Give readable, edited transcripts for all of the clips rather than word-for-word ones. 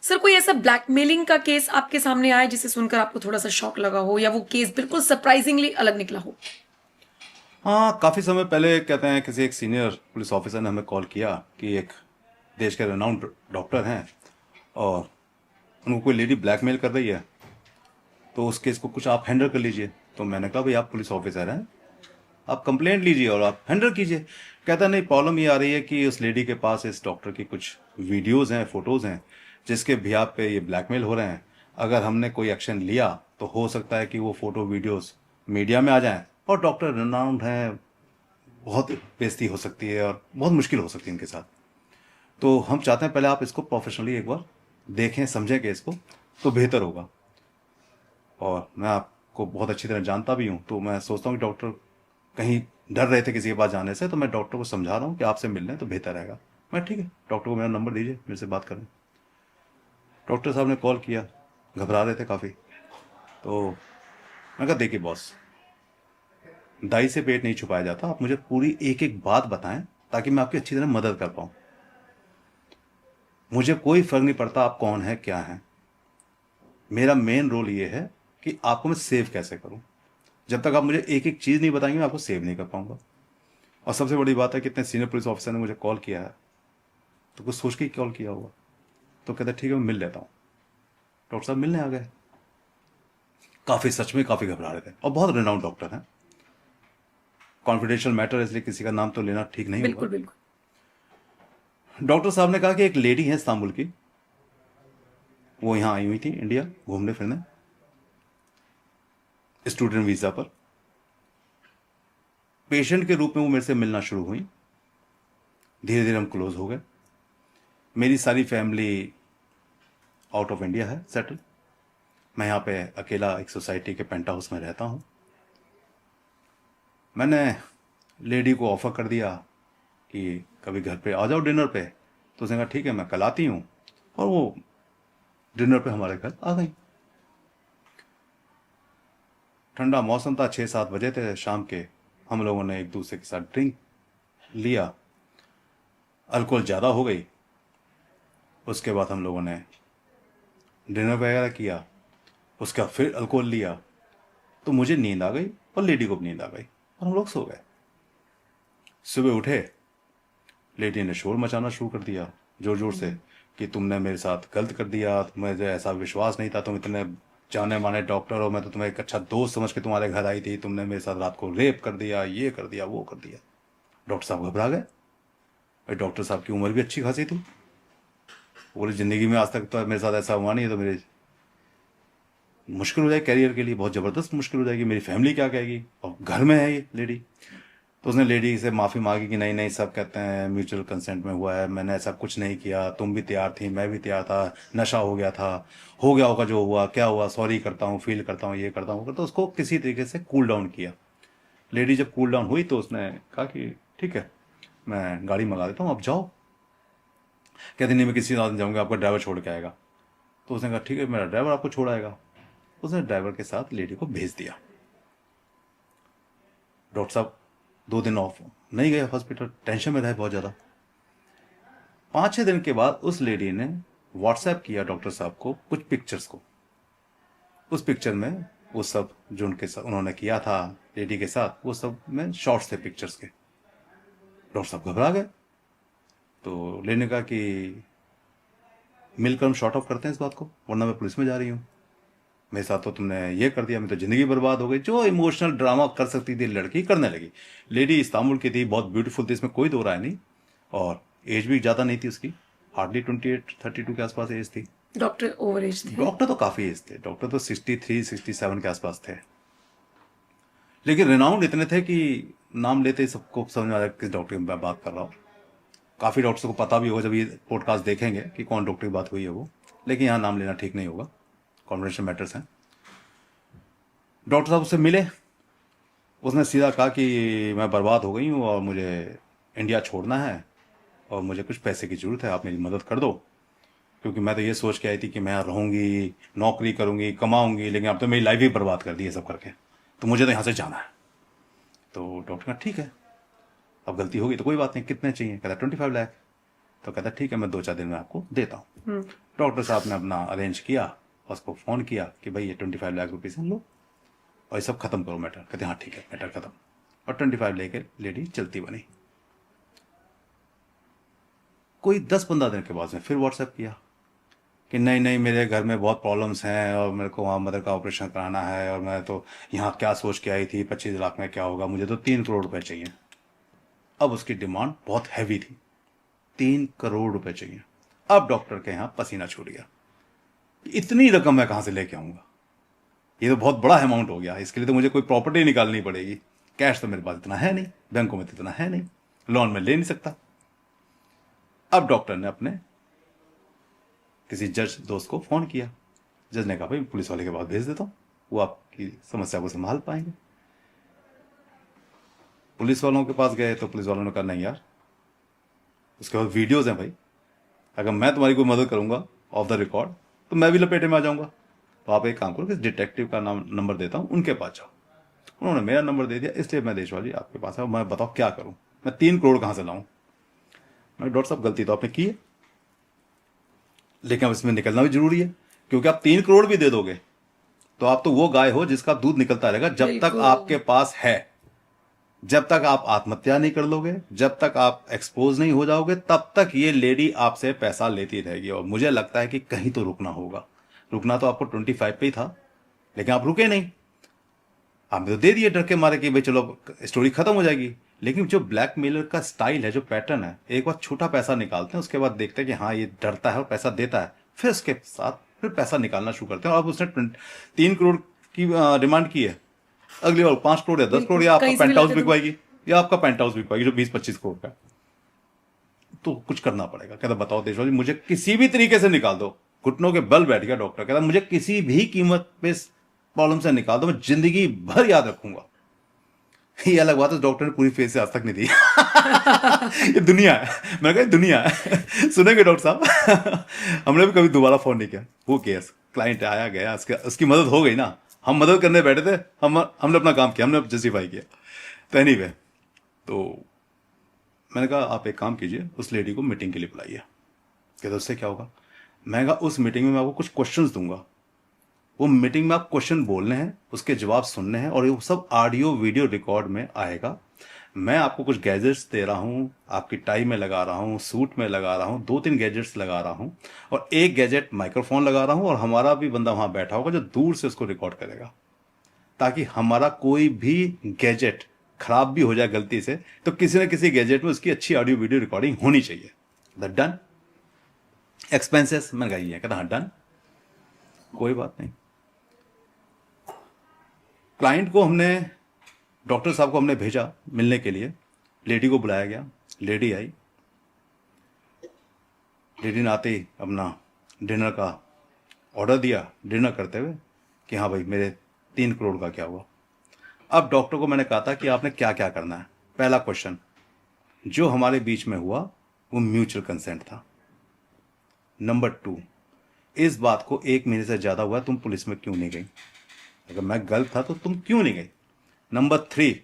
Sir कोई ऐसा blackmailing का केस आपके सामने आया जिसे सुनकर आपको थोड़ा सा शॉक लगा हो या वो केस बिल्कुल सरप्राइजिंगली अलग निकला हो? हाँ, काफ़ी समय पहले कहते हैं किसी एक सीनियर पुलिस ऑफिसर ने हमें कॉल किया कि एक देश के रेनाउंड डॉक्टर हैं और उनको कोई लेडी ब्लैकमेल कर रही है, तो उस केस को कुछ आप हैंडल कर लीजिए। तो मैंने कहा भाई आप पुलिस ऑफिसर हैं, आप कंप्लेंट लीजिए और आप हैंडल कीजिए। कहता नहीं, प्रॉब्लम ये आ रही है कि उस लेडी के पास इस डॉक्टर की कुछ वीडियोस हैं, फोटोज़ हैं, जिसके बिहाफ पे ये ब्लैकमेल हो रहे हैं। अगर हमने कोई एक्शन लिया तो हो सकता है कि वो फोटो वीडियोस मीडिया में आ जाएं और डॉक्टर रेनाउंड हैं, बहुत बेइज्जती हो सकती है और बहुत मुश्किल हो सकती है इनके साथ। तो हम चाहते हैं पहले आप इसको प्रोफेशनली एक बार देखें, समझें कि इसको तो बेहतर होगा। और मैं आपको बहुत अच्छी तरह जानता भी हूँ, तो मैं सोचता हूँ कि डॉक्टर कहीं डर रहे थे किसी के पास जाने से, तो मैं डॉक्टर को समझा रहा हूँ कि आपसे मिल लें तो बेहतर रहेगा। मैं ठीक है, डॉक्टर को मेरा नंबर दीजिए, मेरे से बात करें। डॉक्टर साहब ने कॉल किया, घबरा रहे थे काफ़ी। तो मैं कहा देखिए बॉस, दाई से पेट नहीं छुपाया जाता, आप मुझे पूरी एक एक बात बताएं ताकि मैं आपकी अच्छी तरह मदद कर पाऊँ। मुझे कोई फर्क नहीं पड़ता आप कौन है क्या है, मेरा मेन रोल ये है कि आपको मैं सेव कैसे करूं। जब तक आप मुझे एक एक चीज़ नहीं बताएंगे मैं आपको सेव नहीं कर पाऊंगा। और सबसे बड़ी बात है कि इतने सीनियर पुलिस ऑफिसर ने मुझे कॉल किया है, तो कुछ सोच के ही कॉल किया होगा। तो कहते ठीक है मैं मिल लेता हूँ। डॉक्टर साहब मिलने आ गए। काफ़ी, सच में काफ़ी घबरा रहे थे और बहुत रिनाउंड डॉक्टर हैं। कॉन्फिडेंशियल मैटर है इसलिए किसी का नाम तो लेना ठीक नहीं होगा। बिल्कुल बिल्कुल। डॉक्टर साहब ने कहा कि एक लेडी है इस्तांबुल की, वो यहाँ आई हुई थी इंडिया घूमने फिरने, स्टूडेंट वीज़ा पर। पेशेंट के रूप में वो मेरे से मिलना शुरू हुई। धीरे धीरे हम क्लोज हो गए। मेरी सारी फैमिली आउट ऑफ इंडिया है सेटल। मैं यहाँ पे अकेला एक सोसाइटी के पेंट हाउस में रहता हूँ। मैंने लेडी को ऑफ़र कर दिया कि कभी घर पे आ जाओ डिनर पे। तो उसने कहा ठीक है मैं कल आती हूँ, और वो डिनर पे हमारे घर आ गई। ठंडा मौसम था, 6-7 बजे थे शाम के। हम लोगों ने एक दूसरे के साथ ड्रिंक लिया, अल्कोहल ज़्यादा हो गई। उसके बाद हम लोगों ने डिनर वगैरह किया, उसके बाद फिर अल्कोहल लिया। तो मुझे नींद आ गई और लेडी को भी नींद आ गई और हम लोग सो गए। सुबह उठे, लेडी ने शोर मचाना शुरू कर दिया जोर जोर से कि तुमने मेरे साथ गलत कर दिया, मुझे ऐसा विश्वास नहीं था, तुम इतने जाने माने डॉक्टर हो, मैं तो तुम्हें एक अच्छा दोस्त समझ के तुम्हारे घर आई थी, तुमने मेरे साथ रात को रेप कर दिया, ये कर दिया वो कर दिया। डॉक्टर साहब घबरा गए। भाई डॉक्टर साहब की उम्र भी अच्छी खासी थी। बोले ज़िंदगी में आज तक तो मेरे साथ ऐसा हुआ नहीं है, तो मेरे मुश्किल हो जाएगी कैरियर के लिए, बहुत ज़बरदस्त मुश्किल हो जाएगी, मेरी फैमिली क्या कहेगी, और घर में है ये लेडी। तो उसने लेडी से माफ़ी मांगी कि नहीं नहीं, सब कहते हैं म्यूचुअल कंसेंट में हुआ है, मैंने ऐसा कुछ नहीं किया, तुम भी तैयार थी, मैं भी तैयार था, नशा हो गया था, हो गया होगा जो हुआ, क्या हुआ, सॉरी करता हूँ, फील करता हूँ, ये करता हूँ। तो उसको किसी तरीके से कूल डाउन किया। लेडी जब कूल डाउन हुई तो उसने कहा कि ठीक है मैं गाड़ी मंगा देता हूँ, आप जाओ। कहते नहीं मैं किसी साथ जाऊँगा, आपका ड्राइवर छोड़ के आएगा। तो उसने कहा ठीक है मेरा ड्राइवर आपको छोड़ आएगा। उसने ड्राइवर के साथ लेडी को भेज दिया। डॉक्टर साहब 2 दिन ऑफ नहीं गए हॉस्पिटल, टेंशन में रहे बहुत ज़्यादा। 5-6 दिन के बाद उस लेडी ने व्हाट्सएप किया डॉक्टर साहब को कुछ पिक्चर्स को। उस पिक्चर में वो सब जो उनके साथ उन्होंने किया था लेडी के साथ, वो सब में शॉर्ट्स थे पिक्चर्स के। डॉक्टर साहब घबरा गए। तो लेने का कि मिलकर हम शॉर्ट ऑफ करते हैं इस बात को, वरना मैं पुलिस में जा रही हूँ, मेरे साथ तो तुमने ये कर दिया, मेरी तो ज़िंदगी बर्बाद हो गई। जो इमोशनल ड्रामा कर सकती थी लड़की करने लगी। लेडी इस्तांबुल की थी, बहुत ब्यूटीफुल थी, इसमें कोई दो राय नहीं। और एज भी ज़्यादा नहीं थी उसकी, हार्डली 28-32 के आसपास एज थी। डॉक्टर ओवर एज थे। डॉक्टर तो काफ़ी एज थे, डॉक्टर तो 63-67 के आसपास थे। लेकिन रिनाउंड इतने थे कि नाम लेते ही सबको समझ में आ जाए किस डॉक्टर की मैं बात कर रहा हूँ। काफ़ी डॉक्टर्स को पता भी होगा जब ये पॉडकास्ट देखेंगे कि कौन डॉक्टर की बात हुई है वो, लेकिन यहाँ नाम लेना ठीक नहीं होगा, कॉन्फिडेंशियल मैटर्स हैं। डॉक्टर साहब उससे मिले। उसने सीधा कहा कि मैं बर्बाद हो गई हूँ और मुझे इंडिया छोड़ना है और मुझे कुछ पैसे की ज़रूरत है, आप मेरी मदद कर दो। क्योंकि मैं तो ये सोच के आई थी कि मैं यहाँ रहूँगी, नौकरी करूँगी, कमाऊँगी, लेकिन अब तो मेरी लाइफ ही बर्बाद कर दी है सब करके, तो मुझे तो यहाँ से जाना है। तो डॉक्टर कहा ठीक है, अब गलती होगी तो कोई बात नहीं, कितने चाहिए? कहता 25 लाख। तो कहता ठीक है, मैं 2-4 दिन में आपको देता हूँ। डॉक्टर साहब ने अपना अरेंज किया, उसको फ़ोन किया कि भाई ये 25 लाख रुपये हम लो और ये सब खत्म करो मैटर। कहते हाँ ठीक है, मैटर खत्म। और 25 लेके लेडी चलती बनी। कोई 10-15 दिन के बाद में फिर व्हाट्सएप किया कि नहीं नहीं, मेरे घर में बहुत प्रॉब्लम्स हैं और मेरे को वहाँ मदर का ऑपरेशन कराना है, और मैं तो यहाँ क्या सोच के आई थी 25 लाख में क्या होगा, मुझे तो 3 करोड़ रुपए चाहिए। अब उसकी डिमांड बहुत हैवी थी, 3 करोड़ रुपए चाहिए। अब डॉक्टर के यहाँ पसीना छूट गया, इतनी रकम मैं कहाँ से लेके आऊँगा, ये तो बहुत बड़ा अमाउंट हो गया, इसके लिए तो मुझे कोई प्रॉपर्टी निकालनी पड़ेगी, कैश तो मेरे पास इतना है नहीं, बैंकों में तो इतना है नहीं, लोन में ले नहीं सकता। अब डॉक्टर ने अपने किसी जज दोस्त को फोन किया। जज ने कहा भाई पुलिस वाले के पास भेज देता हूं, वो आपकी समस्या को संभाल पाएंगे। पुलिस वालों के पास गए तो पुलिस वालों ने कहा नहीं यार, उसके बाद वीडियोज हैं भाई, अगर मैं तुम्हारी कोई मदद करूंगा ऑफ द रिकॉर्ड तो मैं भी लपेटे में आ जाऊंगा, तो आप एक काम करो कि डिटेक्टिव का नाम नंबर देता हूं, उनके पास जाओ। उन्होंने मेरा नंबर दे दिया, इसलिए मैं देशवाली आपके पास आया। मैं बताओ क्या करूं, मैं 3 करोड़ कहां से लाऊं। मैं डॉक्टर साहब गलती तो आपने की है, लेकिन अब इसमें निकलना भी जरूरी है, क्योंकि आप 3 करोड़ भी दे दोगे तो आप तो वो गाय हो जिसका दूध निकलता रहेगा जब तक बिल्कुल। आपके पास है। जब तक आप आत्महत्या नहीं कर लोगे, जब तक आप एक्सपोज नहीं हो जाओगे, तब तक ये लेडी आपसे पैसा लेती रहेगी। और मुझे लगता है कि कहीं तो रुकना होगा। रुकना तो आपको 25 पे ही था, लेकिन आप रुके नहीं, आपने तो दे दिए डर के मारे कि भाई चलो स्टोरी खत्म हो जाएगी। लेकिन जो ब्लैकमेलर का स्टाइल है, जो पैटर्न है, एक बार छोटा पैसा निकालते हैं, उसके बाद देखते हैं कि हाँ ये डरता है और पैसा देता है, फिर उसके साथ फिर पैसा निकालना शुरू करते हैं। और अब उसने 3 करोड़ की डिमांड की है, अगली बार 5 करोड़ या 10 करोड़ या आपका कहीं से भी पेंट हाउस लाके दो। बिकवाएगी, या आपका पेंट हाउस बिकवाएगी जो 20-25 करोड़ का। तो कुछ करना पड़ेगा। कहता बताओ देशवाली, मुझे किसी भी तरीके से निकाल दो। घुटनों के बल बैठ गया डॉक्टर, कहता मुझे किसी भी कीमत पे प्रॉब्लम से निकाल दो, मैं जिंदगी भर याद रखूंगा। ये अलग बात है, डॉक्टर ने पूरी फेस से आज तक नहीं दी। ये दुनिया है, मैं कहा दुनिया है। सुनेंगे डॉक्टर साहब। हमने भी कभी दोबारा फोन नहीं किया, वो केस क्लाइंट आया गया, उसकी मदद हो गई ना, हम मदद करने बैठे थे, हमने अपना काम किया, हमने जस्टिफाई किया। तो एनीवे, तो मैंने कहा आप एक काम कीजिए, उस लेडी को मीटिंग के लिए बुलाइए। कहते उससे क्या होगा। मैं कहा उस मीटिंग में मैं आपको कुछ क्वेश्चंस दूंगा, वो मीटिंग में आप क्वेश्चन बोलने हैं, उसके जवाब सुनने हैं, और ये सब ऑडियो वीडियो रिकॉर्ड में आएगा। मैं आपको कुछ गैजेट्स दे रहा हूं, आपकी टाई में लगा रहा हूं, सूट में लगा रहा हूं, 2-3 गैजेट्स लगा रहा हूं, और एक गैजेट माइक्रोफोन लगा रहा हूं, और हमारा भी बंदा वहां बैठा होगा जो दूर से उसको रिकॉर्ड करेगा, ताकि हमारा कोई भी गैजेट खराब भी हो जाए गलती से तो किसी न किसी गैजेट में उसकी अच्छी ऑडियो वीडियो रिकॉर्डिंग होनी चाहिए। That done. एक्सपेंसेस मैंने कहा ये, कहता हाँ डन, कोई बात नहीं। क्लाइंट को हमने, डॉक्टर साहब को हमने भेजा मिलने के लिए, लेडी को बुलाया गया, लेडी आई। लेडी ने आते ही अपना डिनर का ऑर्डर दिया, डिनर करते हुए कि हाँ भाई मेरे 3 करोड़ का क्या हुआ। अब डॉक्टर को मैंने कहा था कि आपने क्या क्या करना है। पहला क्वेश्चन, जो हमारे बीच में हुआ वो म्यूचुअल कंसेंट था। नंबर 2, इस बात को 1 महीने से ज्यादा हुआ, तुम पुलिस में क्यों नहीं गई? अगर मैं गलत था तो तुम क्यों नहीं गई? नंबर 3,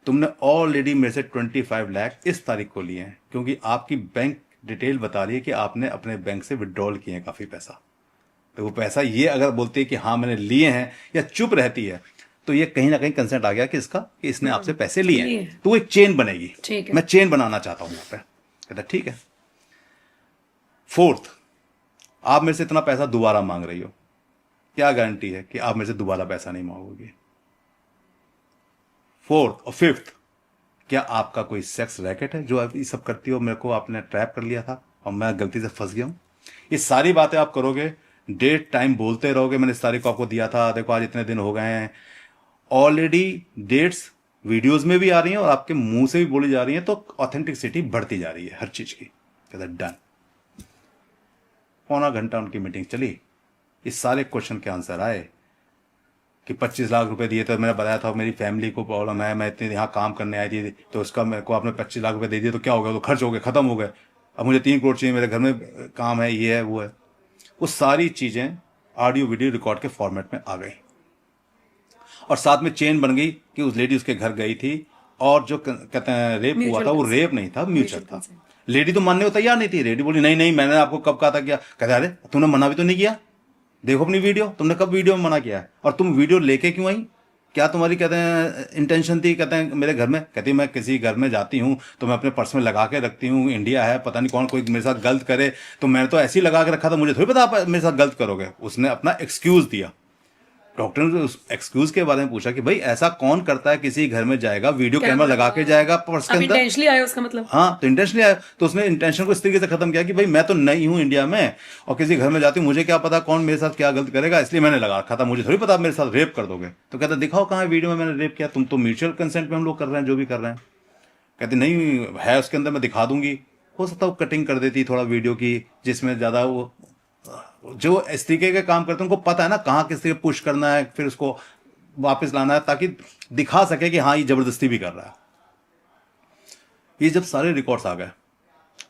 तुमने ऑलरेडी मेरे से 25 लाख इस तारीख को लिए हैं, क्योंकि आपकी बैंक डिटेल बता रही है कि आपने अपने बैंक से विड्रॉल किए हैं काफी पैसा। तो वो पैसा, ये अगर बोलती है कि हाँ मैंने लिए हैं, या चुप रहती है, तो ये कहीं ना कहीं कंसेंट आ गया कि इसका, कि इसने आपसे पैसे लिए हैं। तो वो एक चेन बनेगी। ठीक है। मैं चेन बनाना चाहता हूं यहाँ पे। कहता ठीक है। 4th, आप मेरे से इतना पैसा दोबारा मांग रही हो, क्या गारंटी है कि आप मेरे से दोबारा पैसा नहीं मांगोगे? 4th और 5th, क्या आपका कोई सेक्स रैकेट है जो आप ये सब करती हो? मेरे को आपने ट्रैप कर लिया था और मैं गलती से फंस गया हूं। ये सारी बातें आप करोगे, डेट टाइम बोलते रहोगे, मैंने इस तारीख को आपको दिया था, देखो आज इतने दिन हो गए हैं। ऑलरेडी डेट्स वीडियोस में भी आ रही हैं और आपके मुंह से भी बोली जा रही हैं, तो ऑथेंटिसिटी बढ़ती जा रही है हर चीज की। कहता डन। पौना घंटा उनकी मीटिंग चली। इस सारे क्वेश्चन के आंसर आए कि 25 लाख रुपए दिए थे, मैंने बताया था मेरी फैमिली को प्रॉब्लम है, मैं इतने यहाँ काम करने आई थी, तो उसका मेरे को आपने 25 लाख रुपए दे दिए, तो क्या हो गया? तो खर्च हो गए, खत्म हो गए। अब मुझे 3 करोड़ चाहिए, मेरे घर में काम है, ये है वो है। वो सारी चीजें ऑडियो वीडियो रिकॉर्ड के फॉर्मेट में आ गई, और साथ में चेन बन गई कि उस लेडी उसके घर गई थी, और जो कहते हैं रेप हुआ था वो रेप नहीं था, म्यूचुअल था। लेडी तो मानने को तैयार नहीं थी। लेडी बोली नहीं नहीं, मैंने आपको कब कहा था? क्या कहते? अरे तूने मना भी तो नहीं किया, देखो अपनी वीडियो, तुमने कब वीडियो में मना किया है? और तुम वीडियो लेके क्यों आई? क्या तुम्हारी कहते हैं इंटेंशन थी? कहते हैं मेरे घर में, कहती मैं किसी घर में जाती हूँ तो मैं अपने पर्स में लगा के रखती हूँ, इंडिया है, पता नहीं कौन कोई मेरे साथ गलत करे तो मैंने तो ऐसे ही लगा के रखा था, मुझे थोड़ी पता आप मेरे साथ गलत करोगे। उसने अपना एक्सक्यूज दिया। डॉक्टर ने उस एक्सक्यूज के बारे में पूछा कि भाई ऐसा कौन करता है, किसी घर में जाएगा, वीडियो कैमरा लगा के जाएगा पर्स के आप अंदर? इंटेंशनली आए उसका मतलब? हाँ, तो इंटेंशनली आया। तो उसने इंटेंशन को इस तरीके से खत्म किया कि भाई मैं तो नई हूं इंडिया में और किसी घर में जाती हूँ, मुझे क्या पता कौन मेरे साथ क्या गलत करेगा, इसलिए मैंने लगा रखा था, मुझे थोड़ी पता आप मेरे साथ रेप कर दोगे। तो कहता दिखाओ कहाँ है वीडियो में मैंने रेप किया? तुम तो म्यूचुअल कंसेंट में हम लोग कर रहे हैं जो भी कर रहे हैं। कहते नहीं है उसके अंदर, मैं दिखा दूंगी। हो सकता है वो कटिंग कर देती थोड़ा वीडियो की, जिसमें ज्यादा वो जो इस तरीके के काम करते हैं उनको पता है ना कहाँ किस तरीके पुश करना है, फिर उसको वापस लाना है ताकि दिखा सके कि हाँ ये जबरदस्ती भी कर रहा है। ये जब सारे रिकॉर्ड्स आ गए,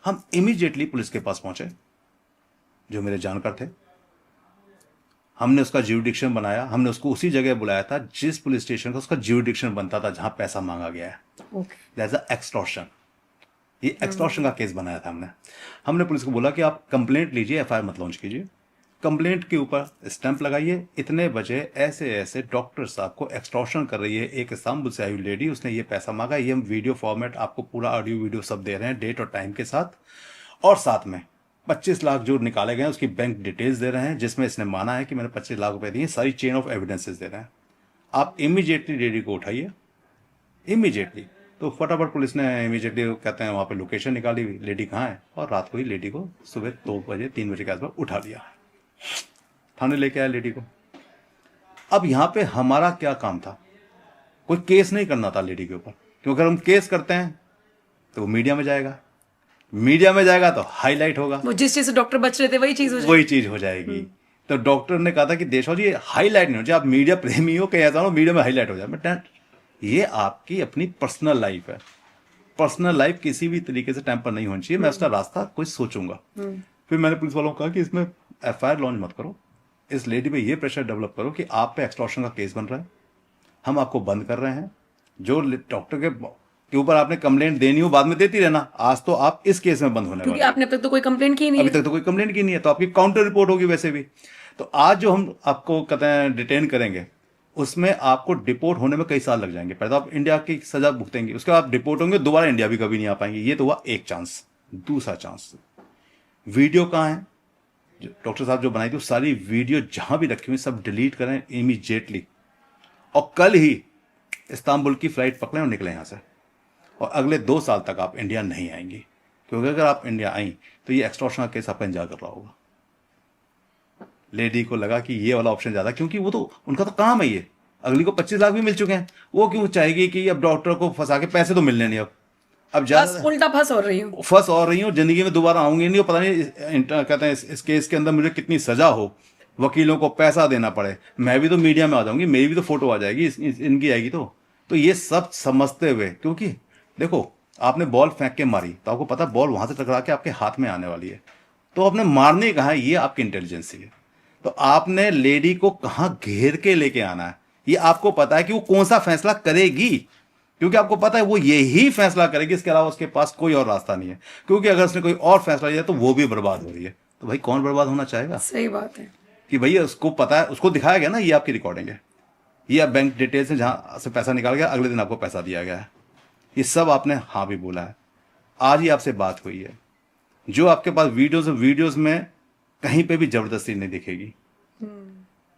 हम इमीडिएटली पुलिस के पास पहुंचे, जो मेरे जानकार थे। हमने उसका ज्यूरिडिक्शन बनाया, हमने उसको उसी जगह बुलाया था जिस पुलिस स्टेशन का उसका ज्यूरिडिक्शन बनता था, जहां पैसा मांगा गया है। That's a extortion. ये एक्सटॉर्शन का केस बनाया था हमने पुलिस को बोला कि आप कंप्लेंट लीजिए, एफआईआर मत लॉन्च कीजिए, कंप्लेंट के ऊपर स्टैंप लगाइए, इतने बजे ऐसे ऐसे डॉक्टर साहब को एक्सटॉर्शन कर रही है एक इस्तांबुल से आई हुई लेडी, उसने ये पैसा मांगा, ये हम वीडियो फॉर्मेट आपको पूरा ऑडियो वीडियो सब दे रहे हैं डेट और टाइम के साथ, और साथ में 25 लाख जो निकाले गए उसकी बैंक डिटेल्स दे रहे हैं जिसमें इसने माना है कि मैंने 25 लाख रुपए दिए, सारी चेन ऑफ एविडेंसेस दे रहे हैं। आप इमीडिएटली लेडी को उठाइए, इमीडिएटली। तो फटाफट पुलिस ने इमीडिएटली कहते हैं वहां पे लोकेशन निकाली, लेडी कहाँ है, और रात को ही लेडी को सुबह 2 बजे 3 बजे के आसपास उठा लिया, थाने लेके आया लेडी को। अब यहां पे हमारा क्या काम था? कोई केस नहीं करना था लेडी के ऊपर, क्योंकि अगर हम केस करते हैं तो वो मीडिया में जाएगा, मीडिया में जाएगा तो हाईलाइट होगा, वो जिस चीज से डॉक्टर बच रहे थे वही चीज हो जाएगी। तो डॉक्टर ने कहा था कि देशवा जी हाईलाइट नहीं हो जाए, आप मीडिया प्रेमी हो, कहीं ऐसा हो मीडिया में हाईलाइट हो जाए। बट ये आपकी अपनी पर्सनल लाइफ है, पर्सनल लाइफ किसी भी तरीके से टैंपर नहीं होनी चाहिए। मैं उसका रास्ता कोई सोचूंगा। फिर मैंने पुलिस वालों को कहा कि इसमें एफआईआर लॉन्च मत करो, इस लेडी पे ये प्रेशर डेवलप करो कि आप पे एक्सटॉर्शन का केस बन रहा है, हम आपको बंद कर रहे हैं, जो डॉक्टर के ऊपर आपने कंप्लेंट देनी हो बाद में देती रहना, आज तो आप इस केस में बंद होने वाले, क्योंकि आपने अब तक तो कोई कंप्लेंट की नहीं है। अभी तक तो कोई कंप्लेंट की नहीं है, तो आपकी काउंटर रिपोर्ट होगी वैसे भी। तो आज जो हम आपको कहते हैं डिटेन करेंगे, उसमें आपको डिपोर्ट होने में कई साल लग जाएंगे। पहले तो आप इंडिया की सजा भुगतेंगे, उसके बाद डिपोर्ट होंगे, दोबारा इंडिया भी कभी नहीं आ पाएंगे। ये तो हुआ एक चांस। दूसरा चांस, वीडियो कहाँ है? डॉक्टर साहब जो बनाई थी सारी वीडियो जहां भी रखी हुई सब डिलीट करें इमीडिएटली, और कल ही इस्तांबुल की फ्लाइट पकड़ें और निकलें यहां से, और अगले 2 साल तक आप इंडिया नहीं आएंगी, क्योंकि अगर आप इंडिया आई तो ये एक्सटॉर्शन का केस आपका इंतजार कर रहा होगा। लेडी को लगा कि ये वाला ऑप्शन ज्यादा, क्योंकि वो तो उनका तो काम है, ये अगली को 25 लाख भी मिल चुके हैं, वो क्यों चाहेगी कि अब डॉक्टर को फंसा के पैसे तो मिलने नहीं, अब बस उल्टा फंस हो रही हूँ, जिंदगी में दोबारा आऊंगी नहीं, पता नहीं कहते हैं इस केस के अंदर मुझे कितनी सजा हो, वकीलों को पैसा देना पड़े, मैं भी तो मीडिया में आ जाऊंगी, मेरी भी तो फोटो आ जाएगी, इनकी आएगी। तो ये सब समझते हुए, क्योंकि देखो आपने बॉल फेंक के मारी तो आपको पता बॉल वहां से टकरा के आपके हाथ में आने वाली है, तो आपने मारने कहा है, ये आपकी इंटेलिजेंस है। तो आपने लेडी को कहां घेर के लेके आना है, ये आपको पता है कि वो कौन सा फैसला करेगी, क्योंकि आपको पता है वो यही फैसला करेगी, इसके अलावा उसके पास कोई और रास्ता नहीं है। क्योंकि अगर उसने कोई और फैसला लिया तो वो भी बर्बाद हो रही है, तो भाई कौन बर्बाद होना चाहेगा? सही बात है कि भैया उसको पता है, उसको दिखाया गया ना ये आपकी रिकॉर्डिंग है, ये आप बैंक डिटेल्स है जहां से पैसा निकाल गया, अगले दिन आपको पैसा दिया गया है, ये सब आपने हाँ भी बोला है। आज ही आपसे बात हुई है, जो आपके पास वीडियोस में कहीं पे भी जबरदस्ती नहीं दिखेगी,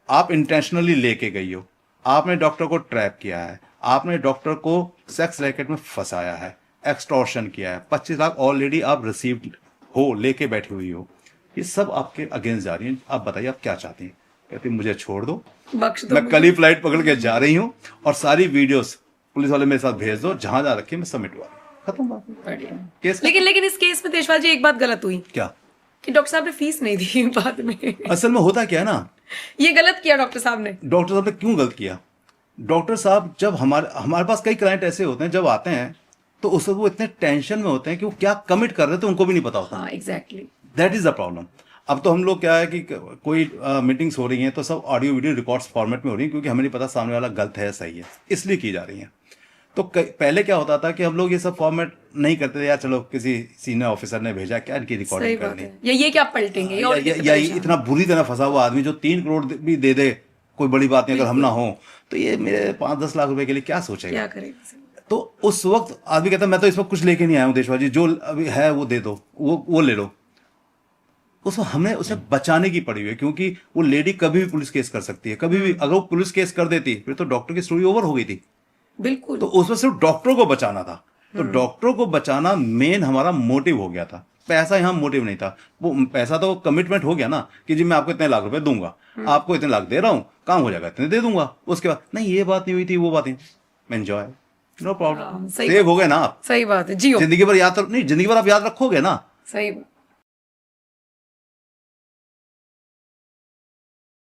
आप इंटेंशनली लेके गई हो, आपने डॉक्टर को ट्रैप किया है, आपने डॉक्टर को सेक्स रैकेट में फंसाया है, एक्सटॉर्शन किया है, 25 लाख ऑलरेडी आप रिसीव्ड हो, लेके बैठी हुई हो, ये सब आपके अगेंस्ट जा रही है। आप बताइए आप क्या चाहती हैं? कहती मुझे छोड़ दो, मैं कल ही फ्लाइट पकड़ के जा रही हूँ और सारी वीडियोस पुलिस वाले मेरे साथ भेज दो, जहां जा रखी मैं सबमिट हुआ, खत्म बात। केस लेकिन इस केस में तेजपाल जी एक बात गलत हुई। क्या? कि डॉक्टर साहब ने फीस नहीं दी बाद में। असल में होता क्या है ना, ये गलत किया डॉक्टर साहब ने। डॉक्टर साहब ने क्यों गलत किया? डॉक्टर साहब जब हमारे पास कई क्लाइंट ऐसे होते हैं, जब आते हैं तो उस वक्त वो इतने टेंशन में होते हैं कि वो क्या कमिट कर रहे थे उनको भी नहीं पता होता। हाँ, exactly, that is the problem. अब तो हम लोग क्या है कि कोई मीटिंग्स हो रही हैं तो सब ऑडियो वीडियो रिकॉर्ड्स फॉर्मेट में हो रही हैं, क्योंकि हमें नहीं पता सामने वाला गलत है या सही है, इसलिए की जा रही हैं। तो पहले क्या होता था कि हम लोग ये सब फॉर्मेट नहीं करते थे, यार चलो किसी सीनियर ऑफिसर ने भेजा, क्या इनकी सही रिकॉर्डिंग बात करनी है, ये क्या पलटेंगे और या इतना बुरी तरह फंसा हुआ आदमी जो 3 करोड़ भी दे दे, कोई बड़ी बात नहीं, अगर हम ना हो तो ये मेरे 5-10 लाख रुपए के लिए क्या सोचेगा। क्या करेगा। तो उस वक्त आदमी कहता मैं तो इस वक्त कुछ लेके नहीं आया हूँ देशवासी, जो अभी है वो दे दो, वो ले लो। उसको हमें उसे बचाने की पड़ी हुई है, क्योंकि वो लेडी कभी भी पुलिस केस कर सकती है, कभी भी। अगर वो पुलिस केस कर देती फिर तो डॉक्टर की स्टोरी ओवर हो गई थी। बिल्कुल। तो उसमें सिर्फ डॉक्टरों को बचाना था, तो डॉक्टरों को बचाना मेन हमारा मोटिव हो गया था। पैसा यहाँ मोटिव नहीं था। वो पैसा तो कमिटमेंट हो गया ना कि जी मैं आपको इतने लाख रुपए दूंगा, आपको इतने लाख दे रहा हूँ, काम हो जाएगा, इतने दे दूंगा। उसके बाद नहीं, ये बात नहीं हुई थी, वो बात नहीं, एंजॉय, नो प्रॉब्लम, सही सेव हो गए ना आप। सही बात है, जियो। जिंदगी भर याद नहीं, जिंदगी भर आप याद रखोगे ना। सही बात।